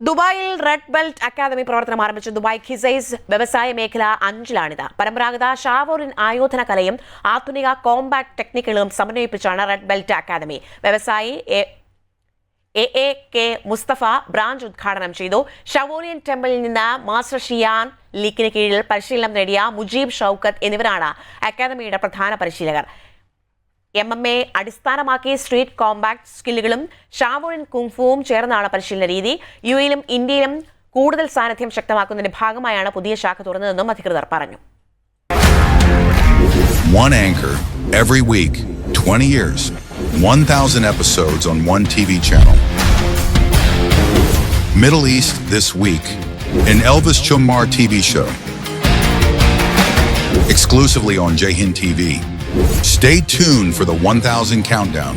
ദുബായിൽ red belt academy പ്രവർത്തനം ആരംഭിച്ച ദുബായ് ഖിസൈസ് വ്യവസായ മേഖല 5-ലാണിത്. പരമ്പരാഗത ഷാവോറിൻ ആയോധന കലയും ആധുനിക കോമ്പാക്ട് ടെക്നിക്കുകളും സമന്വയിപ്പിച്ചാണ് റെഡ് ബെൽറ്റ് അക്കാദമി. വ്യവസായി കെ മുസ്തഫ ബ്രാഞ്ച് ഉദ്ഘാടനം ചെയ്തു. ഷവോറിയൻ ടെമ്പിളിൽ നിന്ന് മാസ്റ്റർ ഷിയാൻ ലീക്കിന് കീഴിൽ പരിശീലനം നേടിയ മുജീബ് ഷൌക്കത്ത് എന്നിവരാണ് അക്കാദമിയുടെ പ്രധാന പരിശീലകർ. MMA അടിസ്ഥാനമാക്കി സ്ട്രീറ്റ് കോമ്പാക്ട് സ്കില്ലുകളും ഷാവോറിൻ കുങ്ഫുവും ചേർന്നാണ് പരിശീലന രീതി. UAE-യിലും ഇന്ത്യയിലും കൂടുതൽ സാന്നിധ്യം ശക്തമാക്കുന്നതിന്റെ ഭാഗമായാണ് പുതിയ ശാഖ തുറന്നതെന്നും അധികൃതർ പറഞ്ഞു. One anchor every week, 20 years, 1,000 episodes on one TV channel. Middle East this week, an Elvis Chumar TV show. Exclusively on Jai Hind TV. Stay tuned for the 1,000 countdown.